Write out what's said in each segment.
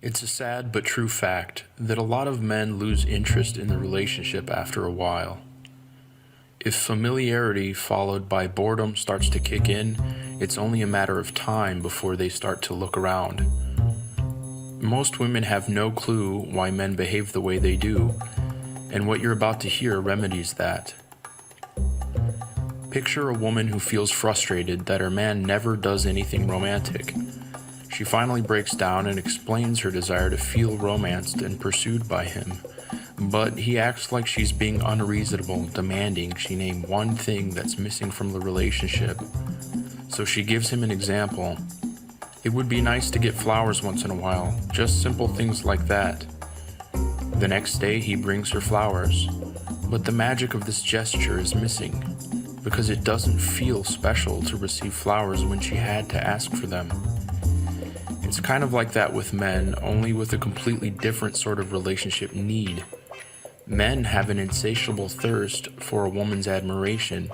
It's a sad but true fact that a lot of men lose interest in the relationship after a while. If familiarity followed by boredom starts to kick in, it's only a matter of time before they start to look around. Most women have no clue why men behave the way they do, and what you're about to hear remedies that. Picture a woman who feels frustrated that her man never does anything romantic. She finally breaks down and explains her desire to feel romanced and pursued by him, but he acts like she's being unreasonable, demanding she name one thing that's missing from the relationship. So she gives him an example. It would be nice to get flowers once in a while, just simple things like that. The next day he brings her flowers, but the magic of this gesture is missing, because it doesn't feel special to receive flowers when she had to ask for them. It's kind of like that with men, only with a completely different sort of relationship need. Men have an insatiable thirst for a woman's admiration,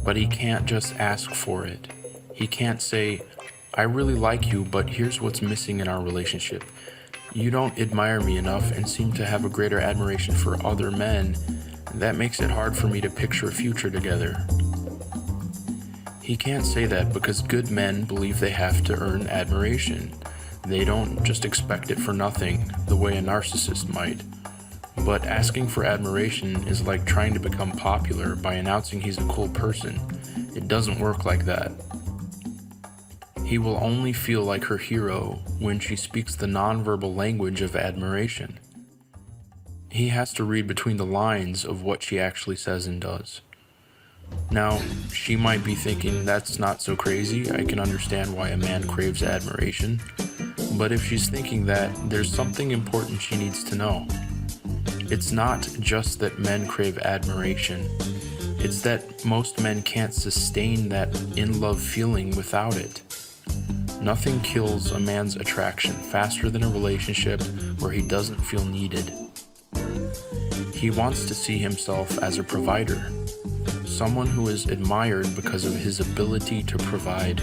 but he can't just ask for it. He can't say, "I really like you, but here's what's missing in our relationship. You don't admire me enough and seem to have a greater admiration for other men. That makes it hard for me to picture a future together." He can't say that because good men believe they have to earn admiration. They don't just expect it for nothing, the way a narcissist might. But asking for admiration is like trying to become popular by announcing he's a cool person. It doesn't work like that. He will only feel like her hero when she speaks the nonverbal language of admiration. He has to read between the lines of what she actually says and does. Now, she might be thinking, that's not so crazy, I can understand why a man craves admiration. But if she's thinking that, there's something important she needs to know. It's not just that men crave admiration, it's that most men can't sustain that in-love feeling without it. Nothing kills a man's attraction faster than a relationship where he doesn't feel needed. He wants to see himself as a provider, someone who is admired because of his ability to provide.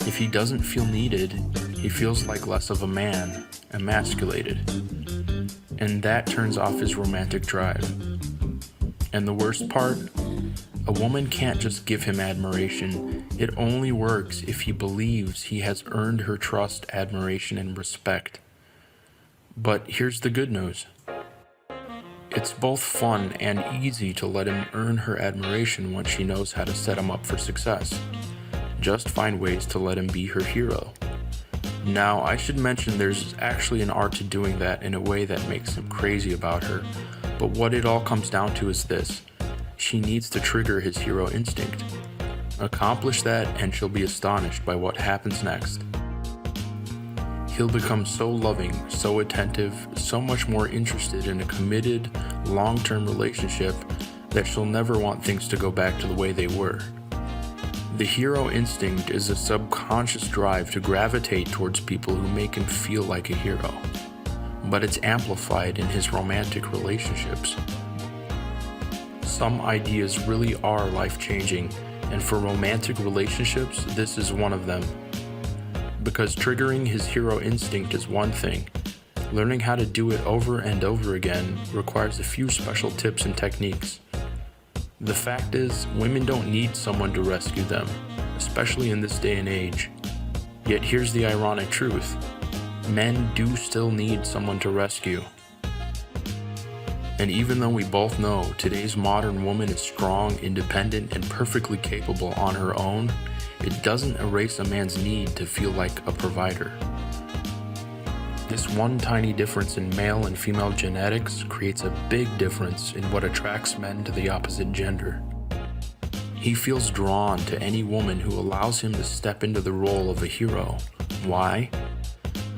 If he doesn't feel needed, he feels like less of a man, emasculated, and that turns off his romantic drive. And the worst part, a woman can't just give him admiration. It only works if he believes he has earned her trust, admiration, and respect. But here's the good news. It's both fun and easy to let him earn her admiration once she knows how to set him up for success. Just find ways to let him be her hero. Now, I should mention there's actually an art to doing that in a way that makes him crazy about her, but what it all comes down to is this. She needs to trigger his hero instinct. Accomplish that and she'll be astonished by what happens next. He'll become so loving, so attentive, so much more interested in a committed, long-term relationship that she'll never want things to go back to the way they were. The hero instinct is a subconscious drive to gravitate towards people who make him feel like a hero, but it's amplified in his romantic relationships. Some ideas really are life-changing, and for romantic relationships, this is one of them. Because triggering his hero instinct is one thing, learning how to do it over and over again requires a few special tips and techniques. The fact is, women don't need someone to rescue them, especially in this day and age. Yet here's the ironic truth. Men do still need someone to rescue. And even though we both know today's modern woman is strong, independent, and perfectly capable on her own, it doesn't erase a man's need to feel like a provider. This one tiny difference in male and female genetics creates a big difference in what attracts men to the opposite gender. He feels drawn to any woman who allows him to step into the role of a hero. Why?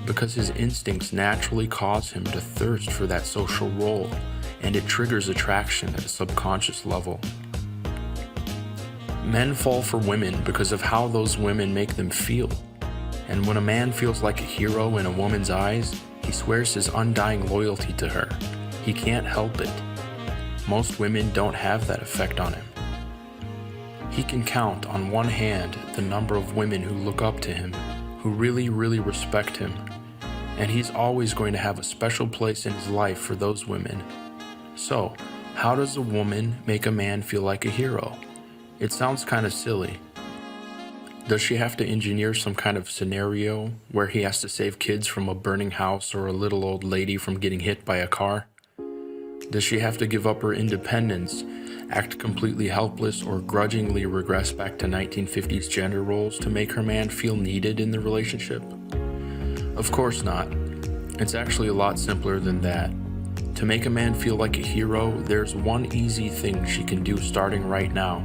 Because his instincts naturally cause him to thirst for that social role, and it triggers attraction at a subconscious level. Men fall for women because of how those women make them feel. And when a man feels like a hero in a woman's eyes, he swears his undying loyalty to her. He can't help it. Most women don't have that effect on him. He can count on one hand the number of women who look up to him, who really respect him. and he's always going to have a special place in his life for those women. So, how does a woman make a man feel like a hero? It sounds kind of silly. Does she have to engineer some kind of scenario where he has to save kids from a burning house or a little old lady from getting hit by a car? Does she have to give up her independence, act completely helpless, or grudgingly regress back to 1950s gender roles to make her man feel needed in the relationship? Of course not. It's actually a lot simpler than that. To make a man feel like a hero, there's one easy thing she can do starting right now.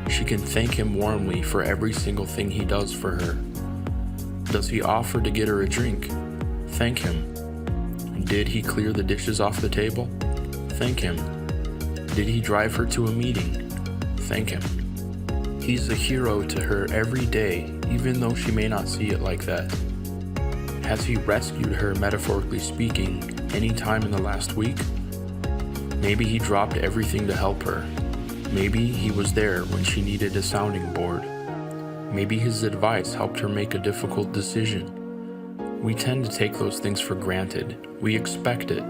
She can thank him warmly for every single thing he does for her. Does he offer to get her a drink? Thank him. Did he clear the dishes off the table? Thank him. Did he drive her to a meeting? Thank him. He's a hero to her every day, even though she may not see it like that. Has he rescued her, metaphorically speaking, any time in the last week? Maybe he dropped everything to help her. Maybe he was there when she needed a sounding board. Maybe his advice helped her make a difficult decision. We tend to take those things for granted. We expect it.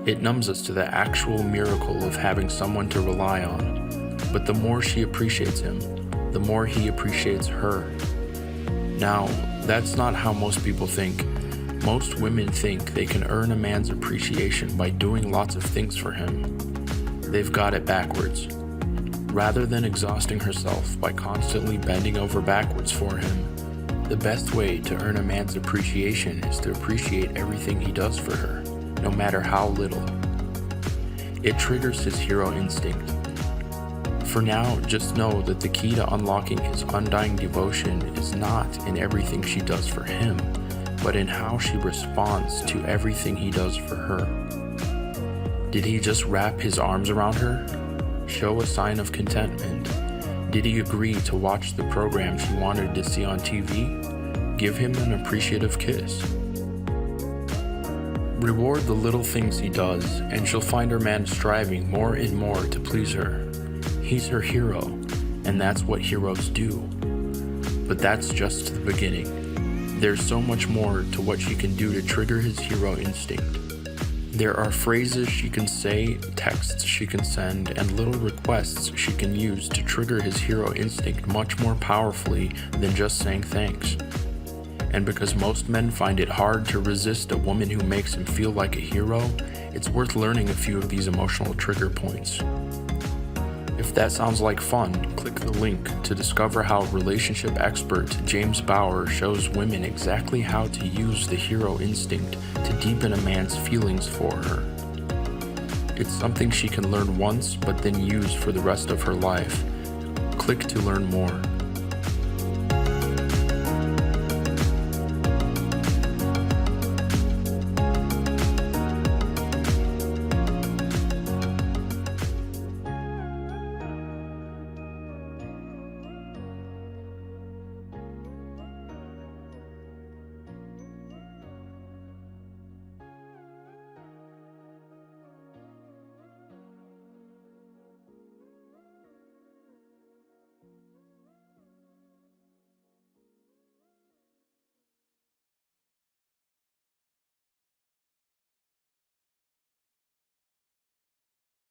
It numbs us to the actual miracle of having someone to rely on. But the more she appreciates him, the more he appreciates her. Now, that's not how most people think. Most women think they can earn a man's appreciation by doing lots of things for him. They've got it backwards. Rather than exhausting herself by constantly bending over backwards for him, the best way to earn a man's appreciation is to appreciate everything he does for her, no matter how little. It triggers his hero instinct. For now, just know that the key to unlocking his undying devotion is not in everything she does for him, but in how she responds to everything he does for her. Did he just wrap his arms around her? Show a sign of contentment? Did he agree to watch the program she wanted to see on TV? Give him an appreciative kiss. Reward the little things he does, and she'll find her man striving more and more to please her. He's her hero, and that's what heroes do. But that's just the beginning. There's so much more to what she can do to trigger his hero instinct. There are phrases she can say, texts she can send, and little requests she can use to trigger his hero instinct much more powerfully than just saying thanks. And because most men find it hard to resist a woman who makes him feel like a hero, it's worth learning a few of these emotional trigger points. If that sounds like fun, click the link to discover how relationship expert James Bauer shows women exactly how to use the hero instinct to deepen a man's feelings for her. It's something she can learn once, but then use for the rest of her life. Click to learn more.